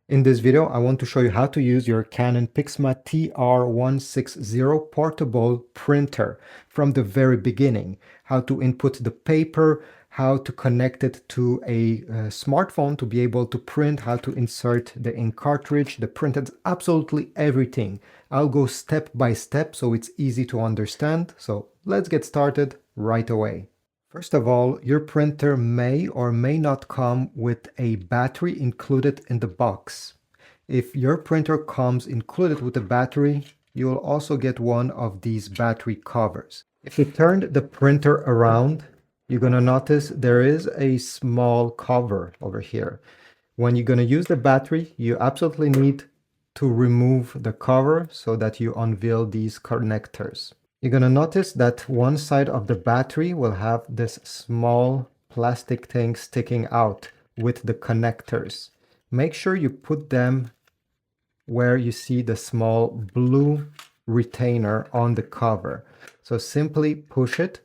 In this video, I want to show you how to use your Canon PIXMA TR160 portable printer from the very beginning, how to input the paper, how to connect it to a smartphone to be able to print, how to insert the ink cartridge, the printed, absolutely everything. I'll go step by step so it's easy to understand. So let's get started right away. First of all, your printer may or may not come with a battery included in the box. If your printer comes included with a battery, you will also get one of these battery covers. If you turn the printer around, you're going to notice there is a small cover over here. When you're going to use the battery, you absolutely need to remove the cover so that you unveil these connectors. You're going to notice that one side of the battery will have this small plastic thing sticking out with the connectors. Make sure you put them where you see the small blue retainer on the cover. So simply push it.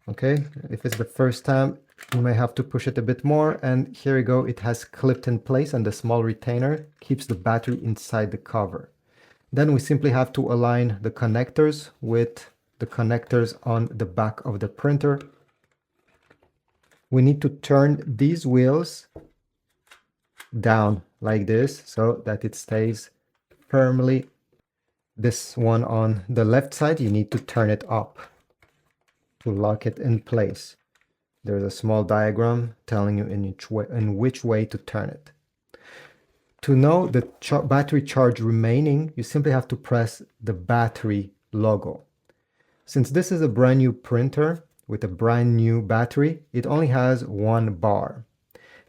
Okay, if it's the first time, you may have to push it a bit more. And here you go, it has clipped in place and the small retainer keeps the battery inside the cover. Then we simply have to align the connectors with the connectors on the back of the printer. We need to turn these wheels down like this so that it stays firmly. This one on the left side, you need to turn it up to lock it in place. There's a small diagram telling you in which way to turn it. To know the battery charge remaining, you simply have to press the battery logo. Since this is a brand new printer with a brand new battery, it only has one bar.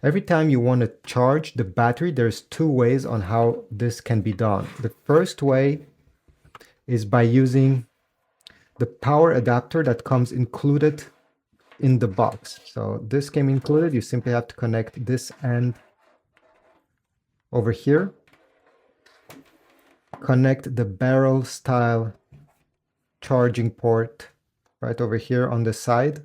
Every time you want to charge the battery, there's two ways on how this can be done. The first way is by using the power adapter that comes included in the box. So this came included. You simply have to connect this end over here, connect the barrel style charging port right over here on the side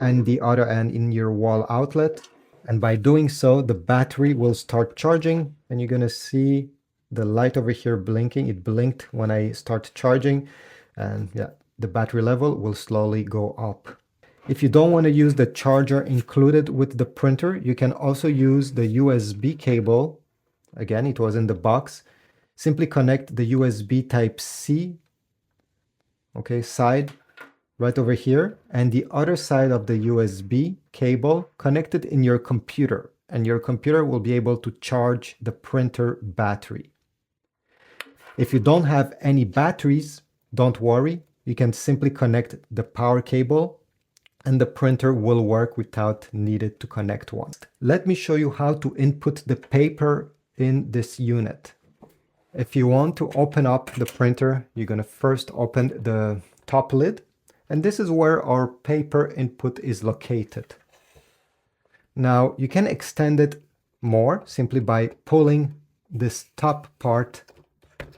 and the other end in your wall outlet. And by doing so, the battery will start charging and you're going to see the light over here blinking. It blinked when I start charging, and yeah, the battery level will slowly go up. If you don't want to use the charger included with the printer, you can also use the USB cable. Again, it was in the box. Simply connect the USB Type-C, okay, side right over here, and the other side of the USB cable connected in your computer, and your computer will be able to charge the printer battery. If you don't have any batteries, don't worry. You can simply connect the power cable and the printer will work without needed to connect one. Let me show you how to input the paper in this unit. If you want to open up the printer, you're going to first open the top lid, and this is where our paper input is located. Now you can extend it more simply by pulling this top part.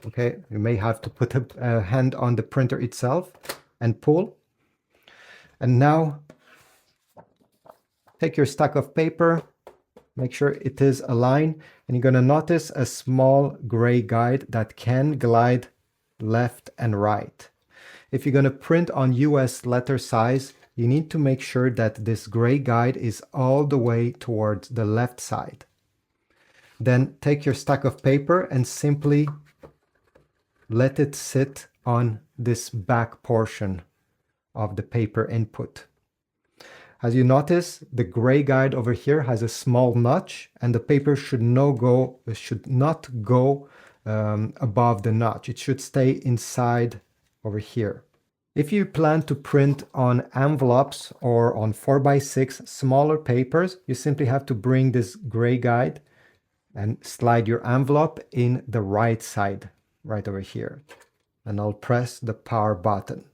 Okay, you may have to put a hand on the printer itself and pull. And now take your stack of paper, make sure it is aligned, and you're going to notice a small gray guide that can glide left and right. If you're going to print on US letter size, you need to make sure that this gray guide is all the way towards the left side. Then take your stack of paper and simply let it sit on this back portion of the paper input. As you notice, the gray guide over here has a small notch, and the paper should not go above the notch. It should stay inside over here. If you plan to print on envelopes or on 4x6 smaller papers, you simply have to bring this gray guide and slide your envelope in the right side, right over here. And I'll press the power button.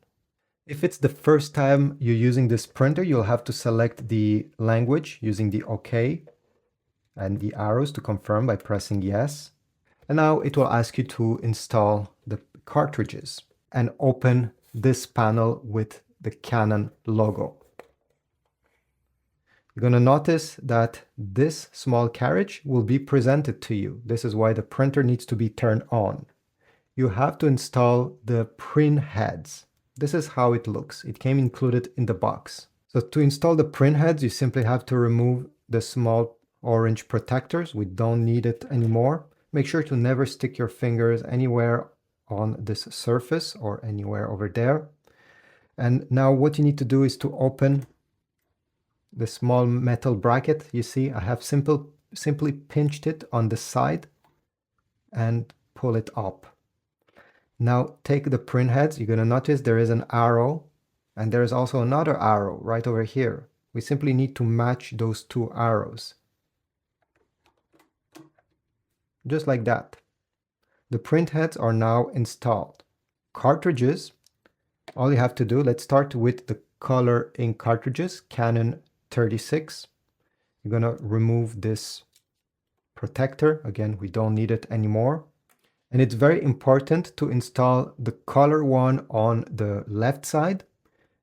If it's the first time you're using this printer, you'll have to select the language using the OK and the arrows to confirm by pressing yes. And now it will ask you to install the cartridges and open this panel with the Canon logo. you're going to notice that this small carriage will be presented to you. This is why the printer needs to be turned on. You have to install the print heads. This is how it looks. It came included in the box. So to install the print heads, you simply have to remove the small orange protectors. We don't need it anymore. Make sure to never stick your fingers anywhere on this surface or anywhere over there. And now what you need to do is to open the small metal bracket. You see, I have simply pinched it on the side and pull it up. Now take the print heads. You're going to notice there is an arrow and there is also another arrow right over here. We simply need to match those two arrows. Just like that. The print heads are now installed. Cartridges, all you have to do, let's start with the color ink cartridges, Canon 36. You're going to remove this protector. Again, we don't need it anymore. And it's very important to install the color one on the left side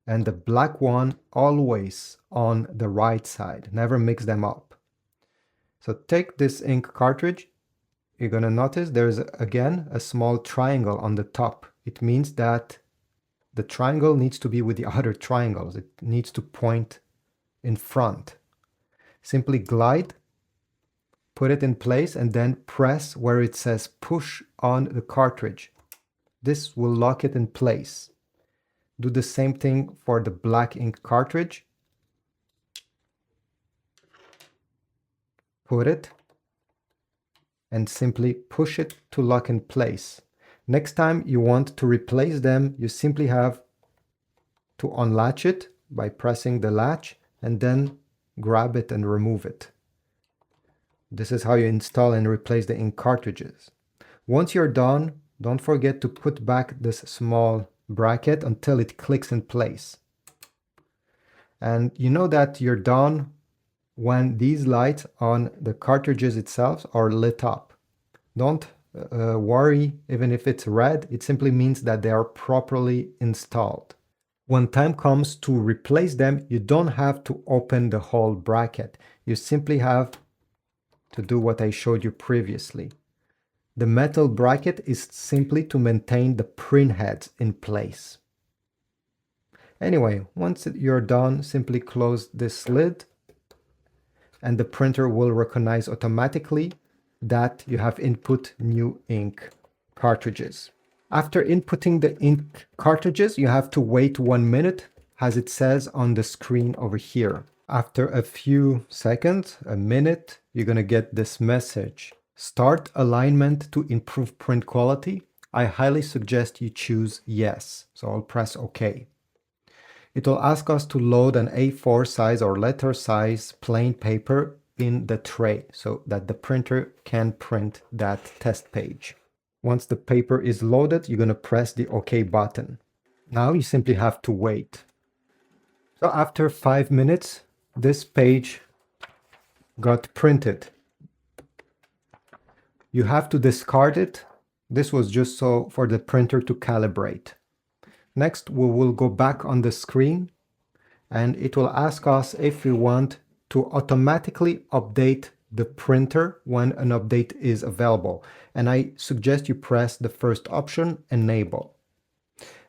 and the black one always on the right side. Never mix them up. So take this ink cartridge. You're going to notice there's again a small triangle on the top. It means that the triangle needs to be with the other triangles. It needs to point in front. Simply glide, put it in place, and then press where it says push on the cartridge. This will lock it in place. Do the same thing for the black ink cartridge. Put it and simply push it to lock in place. Next time you want to replace them, you simply have to unlatch it by pressing the latch and then grab it and remove it. This is how you install and replace the ink cartridges. Once you're done, don't forget to put back this small bracket until it clicks in place. And you know that you're done when these lights on the cartridges itself are lit up. Don't worry even if it's red, it simply means that they are properly installed. When time comes to replace them, you don't have to open the whole bracket. You simply have to do what I showed you previously. The metal bracket is simply to maintain the print heads in place. Anyway, once you're done, simply close this lid and the printer will recognize automatically that you have input new ink cartridges. After inputting the ink cartridges, you have to wait 1 minute as it says on the screen over here. After a few seconds, a minute, you're going to get this message. Start alignment to improve print quality. I highly suggest you choose yes. So I'll press OK. It will ask us to load an A4 size or letter size plain paper in the tray so that the printer can print that test page. Once the paper is loaded, you're going to press the OK button. Now you simply have to wait. So after 5 minutes, this page got printed. You have to discard it. This was just so for the printer to calibrate. Next, we will go back on the screen and it will ask us if we want to automatically update the printer when an update is available. And I suggest you press the first option, enable.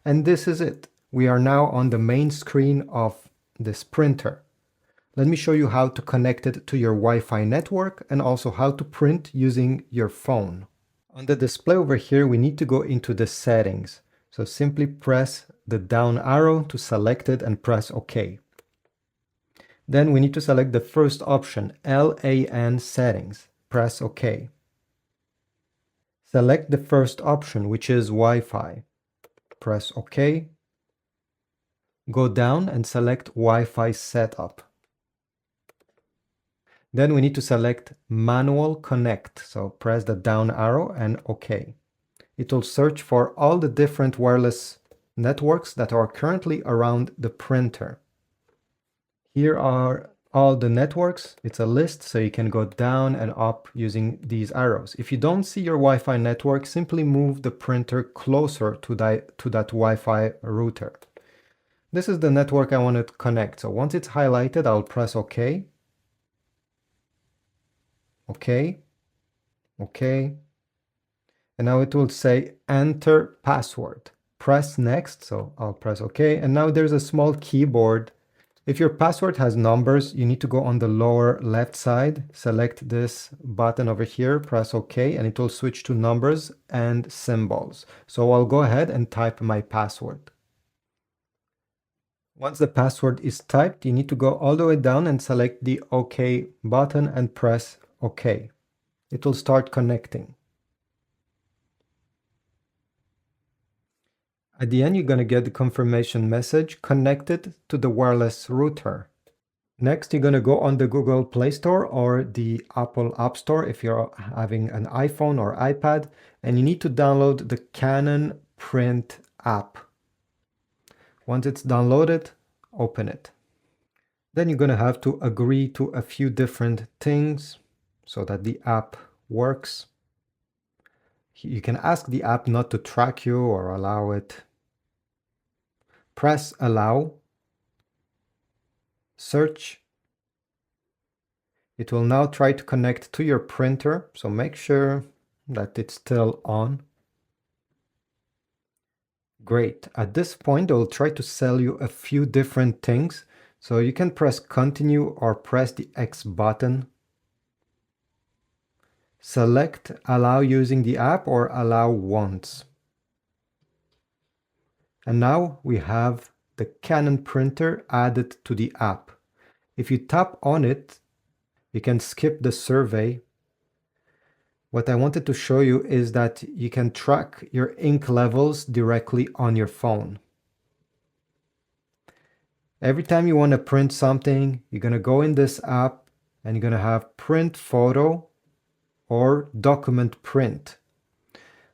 And this is it. We are now on the main screen of this printer. Let me show you how to connect it to your Wi-Fi network and also how to print using your phone. On the display over here, we need to go into the settings. So simply press the down arrow to select it and press OK. Then we need to select the first option, LAN settings. Press OK. Select the first option, which is Wi-Fi. Press OK. Go down and select Wi-Fi setup. Then we need to select manual connect. So press the down arrow and OK. It will search for all the different wireless networks that are currently around the printer. Here are all the networks. It's a list, so you can go down and up using these arrows. If you don't see your Wi-Fi network, simply move the printer closer to that Wi-Fi router. This is the network I want to connect. So once it's highlighted, I'll press OK. Okay, okay. And now it will say enter password. Press next, so I'll press OK. And now there's a small keyboard. If your password has numbers, you need to go on the lower left side, select this button over here, press OK, and it will switch to numbers and symbols. So I'll go ahead and type my password. Once the password is typed, you need to go all the way down and select the OK button and press OK. It will start connecting. At the end, you're going to get the confirmation message connected to the wireless router. Next, you're going to go on the Google Play Store or the Apple App Store if you're having an iPhone or iPad, and you need to download the Canon Print app. Once it's downloaded, open it. Then you're going to have to agree to a few different things so that the app works. You can ask the app not to track you or allow it. Press allow. Search. It will now try to connect to your printer, so make sure that it's still on. Great. At this point, it will try to sell you a few different things. So you can press continue or press the X button. Select allow using the app or allow once. And now we have the Canon printer added to the app. If you tap on it, you can skip the survey. What I wanted to show you is that you can track your ink levels directly on your phone. Every time you want to print something, you're going to go in this app and you're going to have print photo or document print.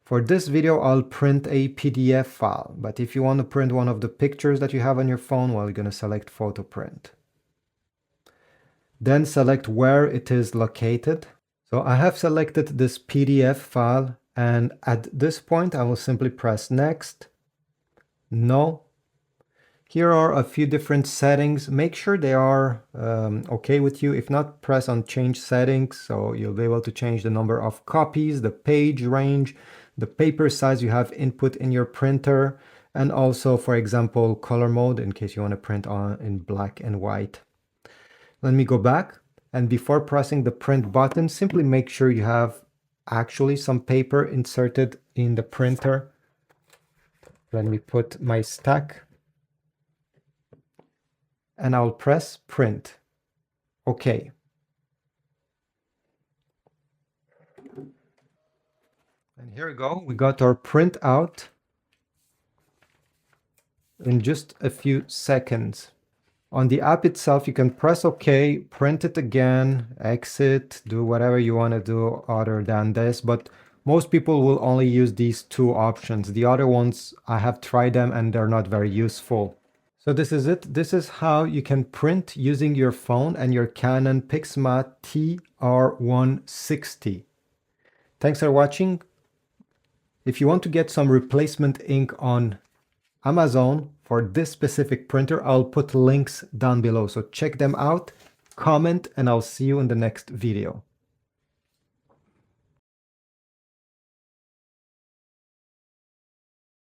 For this video, I'll print a PDF file, but if you want to print one of the pictures that you have on your phone, well, you're going to select photo print. Then select where it is located. So I have selected this PDF file, and at this point I will simply press next, no. Here are a few different settings. Make sure they are okay with you. If not, press on change settings, so you'll be able to change the number of copies, the page range, the paper size you have input in your printer, and also, for example, color mode in case you want to print in black and white. Let me go back. And before pressing the print button, simply make sure you have actually some paper inserted in the printer. Let me put my stack. And I'll press print. OK. And here we go. We got our print out in just a few seconds. On the app itself, you can press OK, print it again, exit, do whatever you want to do other than this. But most people will only use these two options. The other ones, I have tried them and they're not very useful. So this is it. This is how you can print using your phone and your Canon PIXMA TR160. Thanks for watching. If you want to get some replacement ink on Amazon for this specific printer, I'll put links down below. So check them out, comment, and I'll see you in the next video.